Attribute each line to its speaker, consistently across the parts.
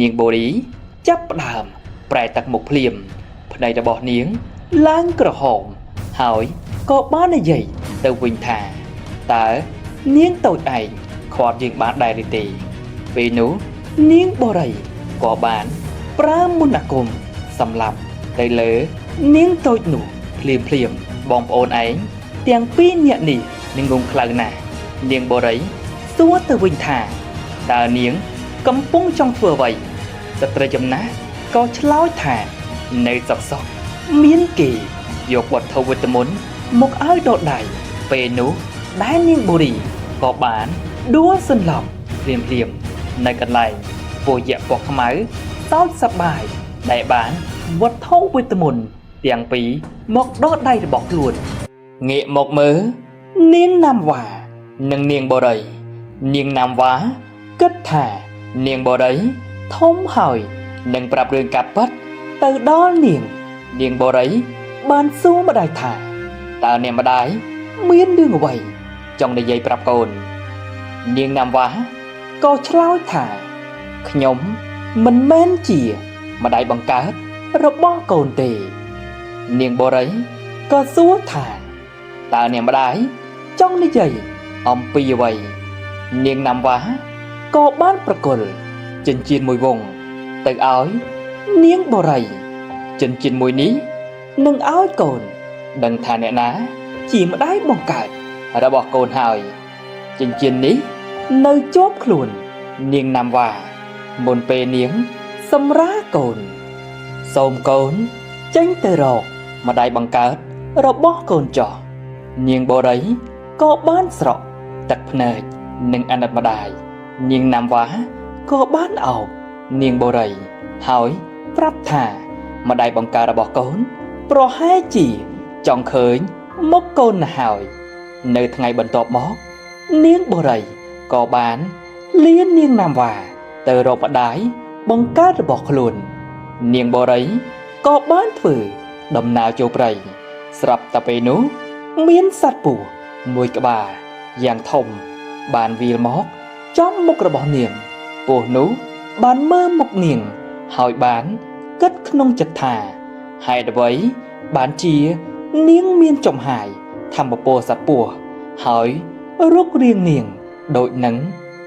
Speaker 1: នាងបូរីចាប់ផ្ដើមប្រែទឹកមុខភ្លាមភ្នែករបស់នាងឡើងក្រហមហើយក៏បាននិយាយទៅវិញថាតើនាងតូចឯងខាត់យើងបានដែរឬទេពេលនោះនាងបូរីក៏បានប្រើមន្តអាគមសម្លាប់ទៅលើនាងតូចនោះភ្លាមបងប្អូនឯងទាំងពីរនាក់នេះនឹងងងខ្លៅណាស់នាងបូរីសួរទៅវិញថាតើនាងកំពុងចង់ធ្វើអ្វីស្ត្រីចំណាស់ក៏ឆ្លើយថានៅសុកមានគេយកវត្ថុវិតមន្តមកឲ្យដដៃពេលនោះដែលនាងបូរីក៏បានដួលសន្លប់ភ្លាមនៅកន្លែងពោះយៈពណ៌ខ្មៅសោកសប្បាយដែលបានវត្ថុវិតមន្តទាំងពីរមកដដៃរបស់ខ្លួនងាកមកមើលនាងណាំវ៉ានិងនាងបូរីនាងណាំវ៉ាគិតថានាងបូរីធំហើយនឹងប្រាប់រឿងកាប់ពិតទៅដល់នាងបូរីបានសួរម្ដាយថាតើនាងម្ដាយមានរឿងអ្វីចង់និយាយប្រាប់កូននាងណាំវ៉ាក៏ឆ្លើយថាខ្ញុំមិនមែនជាម្ដាយបង្កើតរបស់កូនទេនាងបូរីក៏សួរថាតើនាងម្ដាយចង់និយាយអំពីអ្វីនាងណាំវ៉ាក៏បានប្រគល់ចិញ្ចៀនមួយវងទៅឲ្យនាងបូរីចិញ្ចៀនមួយនេះនឹងឲ្យកូនដឹងថាអ្នកណាជាម្ដាយបង្កើតរបស់កូនហើយចិញ្ចៀននេះនៅជាប់ខ្លួននាងណាំវ៉ាមុនពេលនាងសម្រាកូនសូមកូនចេញទៅរកម្ដាយបង្កើតរបស់កូនចោះនាងបូរីក៏បានស្រក់ទឹកភ្នែកនិងអាណិតម្ដាយនាងណាំវ៉ាក៏បានអោបនាងបូរីហើយប្រាប់ថាម្ដាយបង្កើតរបស់កូនប្រហែលជាចង់ឃើញមុខកូនណាស់ហើយនៅថ្ងៃបន្ទាប់មកនាងបូរីក៏បានលៀននាងណាំវ៉ាទៅរកម្ដាយបង្កើតរបស់ខ្លួននាងបូរីក៏បានធ្វើដំណើរចូលព្រៃស្រាប់តែពេលនោះមានសត្វពស់មួយក្បាលយ៉ាងធំបានវាលមកចំមុខរបស់នាងពស់នោះបានមើលមុខនាងហើយបានគិតក្នុងចិត្តថាហេតុអ្វីបានជានាងមានចំហាយធម្មពលសត្វពស់ហើយរូបរាងនាងដូចនឹង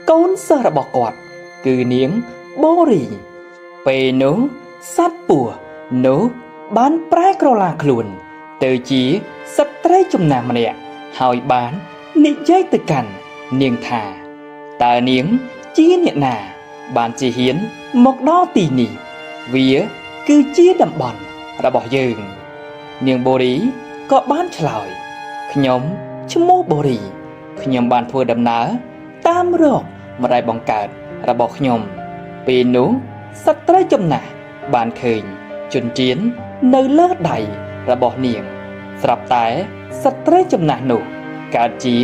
Speaker 1: កូនសិស្សរបស់គាត់គឺនាងបូរីពេលនោះសត្វពស់នោះបានប្រែក្រឡាខ្លួនទៅជាស្ត្រីចំណាស់ម្នាក់ហើយបាននិយាយទៅកាន់នាងថាតើនាងជាអ្នកណាបានជាហ៊ានមកដល់ទីនេះវាគឺជាតំបន់របស់យើងនាងបូរីក៏បានឆ្លើយខ្ញុំឈ្មោះបូរីខ្ញុំបានធ្វើដំណើរតាមរកម្ដាយបង្កើតរបស់ខ្ញុំពេលនោះស្ត្រីចំណាស់បានឃើញជញ្ជៀននៅលើដៃរបស់នាងស្រាប់តែស្ត្រីចំណាស់នោះកើតជា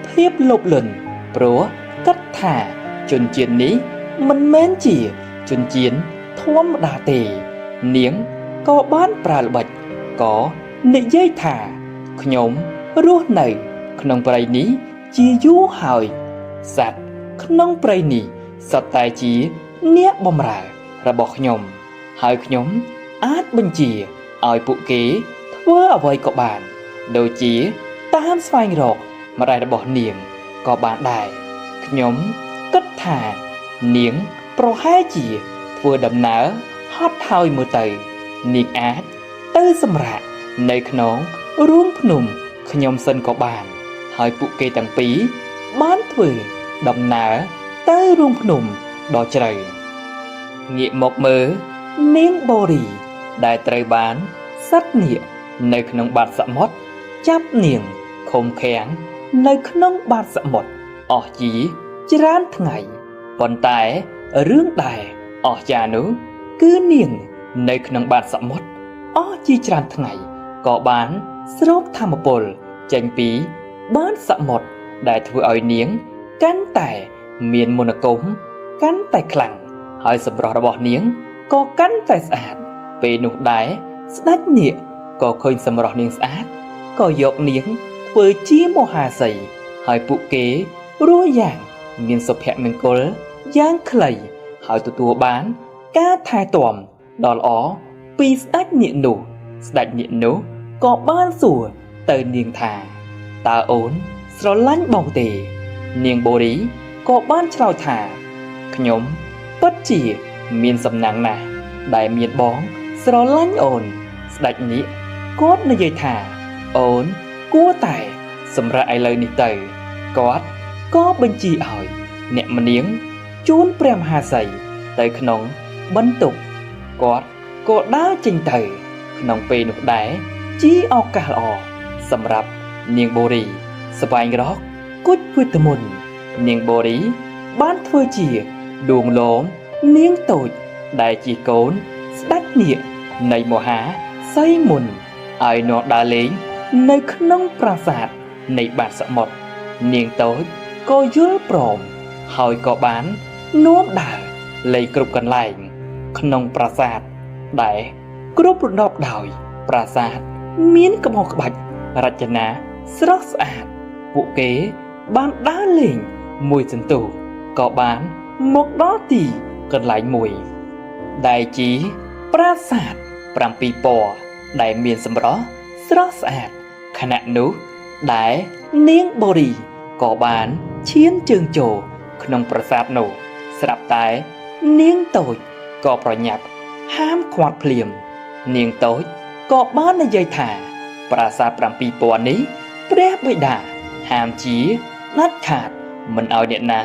Speaker 1: ភាពលោភលន់ព្រោះគិតថាជញ្ជៀននេះមិនមែនជាជញ្ជៀនធម្មតាទេនាងក៏បានប្រើល្បិចក៏និយាយថាខ្ញុំរស់នៅក្នុងព្រៃនេះជាយូរហើយសត្វក្នុងព្រៃនេះសុទ្ធតែជាអ្នកបម្រើរបស់ខ្ញុំហើយខ្ញុំអាចបញ្ជាឲ្យពួកគេធ្វើអ្វីក៏បានដូចជាតាមស្វែងរកម្ដាយរបស់នាងក៏បានដែរខ្ញុំគិតថានាងប្រហែលជាធ្វើដំណើរហត់ហើយមើលទៅនាងអាចទៅសម្រាកនៅក្នុងរូងភ្នំខ្ញុំសិនក៏បានហើយពួកគេទាំងពីរបានធ្វើដំណើរទៅរូងភ្នំដ៏ជ្រៅងាកមកមើលនាងបូរីដែលត្រូវបានសត្វនាគនៅក្នុងបាតសមុទ្រចាប់នាងឃុំឃាំងនៅក្នុងបាតសមុទ្រអស់ជាច្រើនថ្ងៃប៉ុន្តែរឿងដែលអស្ចារ្យនោះគឺនាងនៅក្នុងបាតសមុទ្រអស់ជាច្រើនថ្ងៃក៏បានស្រូបធម្មពលចេញពីបាតសមុទ្រដែលធ្វើឲ្យនាងកាន់តែមានមន្តអាគមកាន់តែខ្លាំងហើយសម្រស់របស់នាងក៏កាន់តែស្អាតពេលនោះដែរស្ដេចនាគក៏ឃើញសម្រស់នាងស្អាតក៏យកនាងធ្វើជាមហាសីហើយពួកគេរស់យ៉ាងមានសុភមង្គលយ៉ាងខ្លីហើយទទួលបាន ការថែទាំដ៏ល្អពីស្ដេចនាគនោះស្ដេចនាគនោះក៏បានសួរទៅនាងថាតើអូនស្រឡាញ់បងទេនាងបូរីក៏បានឆ្លើយថាខ្ញុំពិតជាមានសំណាងណាស់ដែលមានបងស្រឡាញ់អូនស្ដេចនាគគាត់និយាយថាអូនគួរតែសម្រាប់ឥឡូវនេះទៅគាត់ក៏បញ្ជាឲ្យអ្នកម្នាងជូនព្រះមហាសីទៅក្នុងបន្ទប់គាត់ក៏ដើរចេញទៅក្នុងពេលនោះដែរជាឱកាសល្អសម្រាប់នាងបូរីស្វែងរកគុជវិតមន្តនាងបូរីបានធ្វើជាដួងលោមនាងតូចដែលជាកូនស្ដេចនាគនៃមហាសីមុនឲ្យនាំដើរលេងនៅក្នុងប្រាសាទនៃបាតសមុទ្រនាងតូចក៏យល់ព្រមហើយក៏បាននាំដើរលេងគ្រប់កន្លែងក្នុងប្រាសាទដែលគ្រប់រំដប់ដោយប្រាសាទមានក្បោងក្បាច់រចនាស្រស់ស្អាតពួកគេបានដើរលេងមួយសន្ទុះក៏បានមកដល់ទីកន្លែងមួយដែលជាប្រាសាទ7ពណ៌ដែលមានសម្រស់ស្រស់ស្អាតខណៈនោះដែលនាងបូរីក៏បានឈានជើងចូលក្នុងប្រាសាទនោះស្រាប់តែនាងតូចក៏ប្រញាប់ហាមឃាត់ភ្លាមនាងតូចក៏បាននិយាយថាប្រាសាទ7ពណ៌នេះព្រះបិតាហាមជាដាច់ខាតមិនឲ្យអ្នកណា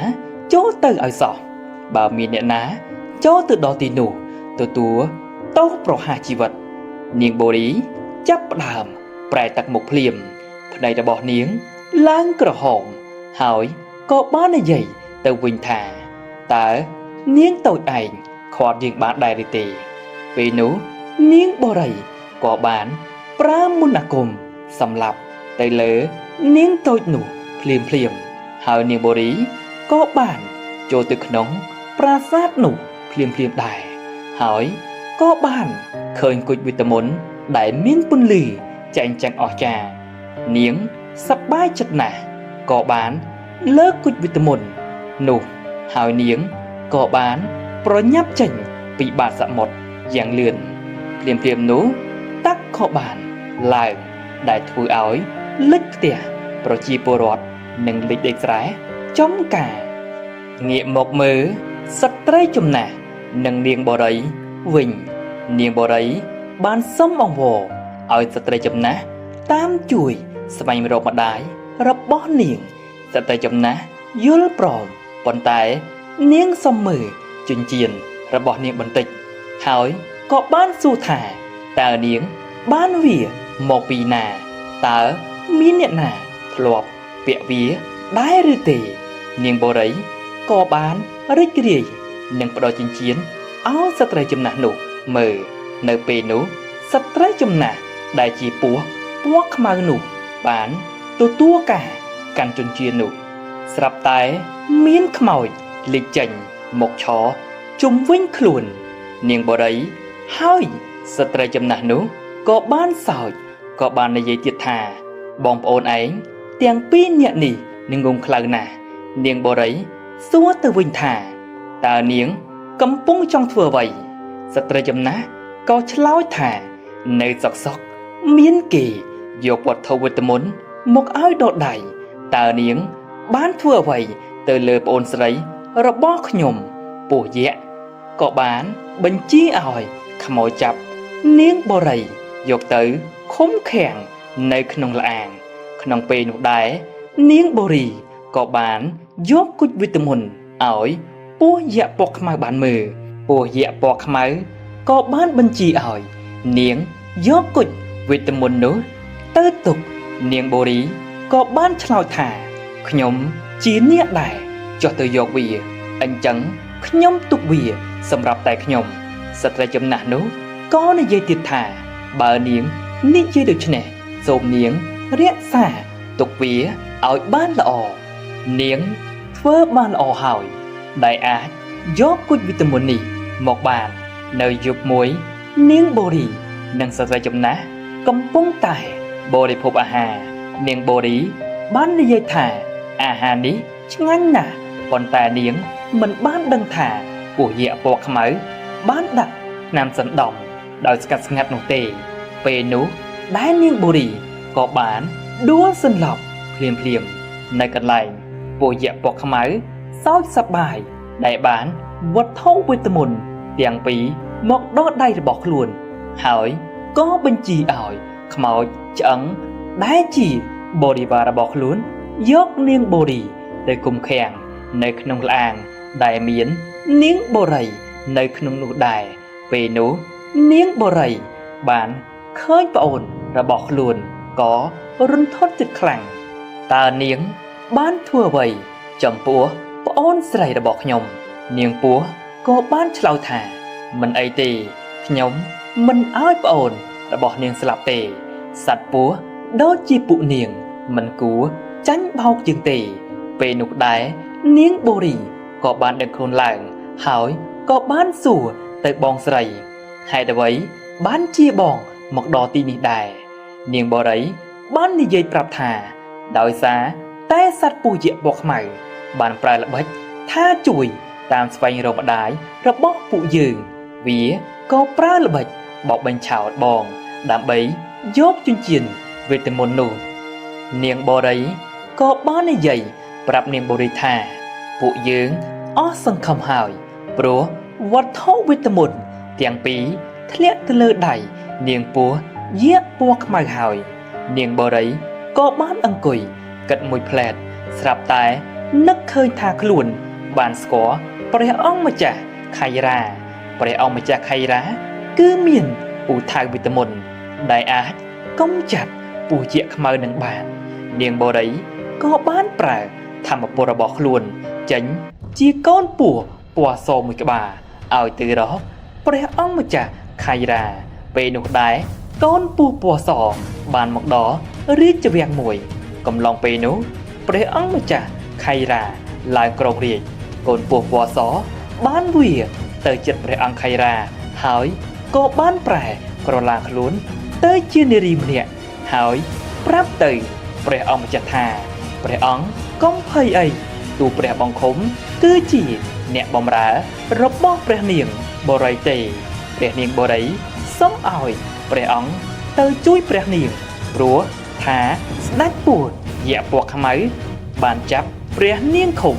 Speaker 1: ចូលទៅឲ្យសោះបើមានអ្នកណាចូលទៅដល់ទីនោះទទួលទោសប្រហារជីវិតនាងបូរីចាប់ផ្ដើមប្រែទឹកមុខភ្លាមភ្នែករបស់នាងឡើងក្រហមហើយក៏បាននិយាយទៅវិញថាតើនាងតូចឯងខាត់យើងបានដែរឬទេពេលនោះនាងបូរីក៏បានប្រើមន្តអាគមសម្លាប់ទៅលើនាងតូចនោះភ្លាមហើយនាងបូរីក៏បានចូលទៅក្នុងប្រាសាទនោះភ្លាមដែរហើយក៏បានឃើញគុជវិតមន្តដែលមានពន្លឺចែងចាំងអស្ចារ្យនាងសប្បាយចិត្តណាស់ក៏បានលើកគុជវិតមន្តនោះហើយនាងក៏បានប្រញាប់ចេញពីបាតសមុទ្រយ៉ាងលឿនភ្លាមនោះទឹកក៏បានឡើងដែលធ្វើឲ្យលិចផ្ទះប្រជាពលរដ្ឋនិងលិចដីស្រែចំការងាកមកមើលស្ត្រីចំណាស់និងនាងបូរីវិញនាងបូរីបានសុំអង្វរឲ្យស្ត្រីចំណាស់តាមជួយស្វែងរកម្ដាយរបស់នាងស្ត្រីចំណាស់យល់ព្រមប៉ុន្តែនាងសុំមើលចិញ្ចៀនរបស់នាងបន្តិចហើយក៏បានសួរថាតើនាងបានវាមកពីណាតើមានអ្នកណាធ្លាប់ពាក់វាដែរឬទេនាងបូរីក៏បានរីករាយនឹងផ្ដល់ចិញ្ចៀនឲ្យស្ត្រីចំណាស់នោះមើលនៅពេលនោះស្ត្រីចំណាស់ដែលជាពស់ពណ៌ខ្មៅនោះបានទទួលការកាន់ចិញ្ចៀននោះស្រាប់តែមានខ្មោចលេចចេញមកឈរជុំវិញខ្លួននាងបូរីហើយស្ត្រីចំណាស់នោះក៏បានសើចក៏បាននិយាយទៀតថាបងប្អូនឯងទាំងពីរនាក់នេះនឹងងងខ្លៅណាស់នាងបូរីសួរទៅវិញថាតើនាងកំពុងចង់ធ្វើអ្វីស្ត្រីចំណាស់ក៏ឆ្លើយថានៅសុកមានគេយកវត្ថុវិតមន្តមកឲ្យដល់ដៃតើនាងបានធ្វើអ្វីទៅលើប្អូនស្រីរបស់ខ្ញុំពស់យក្សក៏បានបញ្ជាឲ្យខ្មោចចាប់នាងបូរីយកទៅឃុំឃាំងនៅក្នុងល្អាងក្នុងពេលនោះដែរនាងបូរីក៏បានយកគុជវិតមន្តឲ្យពស់យក្សពណ៌ខ្មៅបានមើលពស់យក្សពណ៌ខ្មៅក៏បានបញ្ជាឲ្យនាងយកគុជវិតមន្តនោះទៅទុកនាងបូរីក៏បានឆ្លើយថាខ្ញុំជាអ្នកដែរចុះទៅយកវាអញ្ចឹងខ្ញុំទុកវាសម្រាប់តែខ្ញុំស្ត្រីចំណាស់នោះក៏និយាយទៀតថាបើនាងនិយាយដូច្នេះសូមនាងរក្សាទុកវាឲ្យបានល្អនាងធ្វើបានល្អហើយដែលអាចយកគុជវិតមន្តនេះមកបាននៅយប់មួយនាងបូរីនិងស្ត្រីចំណាស់កំពុងតែបរិភោគអាហារនាងបូរីបាននិយាយថាអាហារនេះឆ្ងាញ់ណាស់ប៉ុន្តែនាងមិនបានដឹងថាពស់យក្សពណ៌ខ្មៅ បានដាក់ថ្នាំសណ្ដំដោយស្កាត់ស្ងាត់នោះទេពេលនោះដែលនាងបូរីក៏បានដួលសន្លប់ភ្លាមនៅកន្លែងពួកយក្សពណ៌ខ្មៅសោកសប្បាយដែលបានវត្ថុវិតមុនទាំងពីរមកដល់ដៃរបស់ខ្លួនហើយក៏បញ្ជាឲ្យខ្មោចឆ្អឹងដែលជាបរិវាររបស់ខ្លួនយកនាងបូរីទៅគុំឃាំងនៅក្នុងឡាងដែលមាននាងបូរីនៅក្នុងនោះដែរពេលនោះនាងបូរីបានឃើញប្អូនរបស់ខ្លួនក៏រន្ធត់ចិត្តខ្លាំងតើនាងបានធ្វើអ្វីចំពោះប្អូនស្រីរបស់ខ្ញុំនាងពស់ក៏បានឆ្លើយថាមិនអីទេខ្ញុំមិនឲ្យប្អូនរបស់នាងស្លាប់ទេសត្វពស់ដូចជាពួកនាងមិនគួរចាញ់បោកជាងទេពេលនោះដែរនាងបូរីក៏បានដឹកខ្លួនឡើងហើយក៏បានសួរទៅបងស្រីហេតុអ្វីបានជាបងមកដល់ទីនេះដែរនាងបូរីបាននិយាយប្រាប់ថាដោយសារតែសត្វពស់យក្សពណ៌ខ្មៅបានប្រែល្បិចថាជួយតាមស្វែងរកម្ដាយរបស់ពួកយើងវាក៏ប្រើល្បិចបោកបញ្ឆោតបងដើម្បីយកជញ្ជីនវេទមន្តនោះនាងបូរីក៏បាននិយាយប្រាប់នាងបូរីថាពួកយើងអស់សង្ឃឹមហើយព្រោះវត្ថុវេទមន្តទាំងពីរធ្លាក់ទៅលើដៃនាងពស់យក្សពណ៌ខ្មៅហើយនាងបូរីក៏បានអង្គុយគិតមួយផ្លែតស្រាប់តែនឹកឃើញថាខ្លួនបានស្គាល់ព្រះអង្គម្ចាស់ខៃរាព្រះអង្គម្ចាស់ខៃរាគឺមានពូថៅវិតមន្តដែលអាចកំចាត់ពស់យក្សខ្មៅនឹងបាននាងបូរីក៏បានប្រើធម្មពលរបស់ខ្លួនចេញជាកូនពស់ពណ៌សមួយក្បាលឲ្យទៅរកព្រះអង្គម្ចាស់ខៃរាពេលនោះដែរកូនពស់ពណ៌សបានមកដល់រាជវាំងមួយកំឡុងពេលនោះព្រះអង្គម្ចាស់ខៃរាឡើងគ្រងរាជ្យកូនពស់ពណ៌សបានវាទៅជិតព្រះអង្គខៃរាហើយក៏បានប្រែក្រឡាខ្លួនទៅជានារីម្នាក់ហើយប្រាប់ទៅព្រះអង្គម្ចាស់ថាព្រះអង្គកុំភ័យអីទូព្រះបង្គំគឺជាអ្នកបម្រើរបស់ព្រះនាងបូរីទេព្រះនាងបូរីសូមឲ្យព្រះអង្គទៅជួយព្រះនាងព្រោះថាស្ដេចពស់យក្សពណ៌ខ្មៅបានចាប់ព្រះនាងឃុំ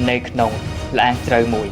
Speaker 1: នៅក្នុងឡានជ្រៅមួយ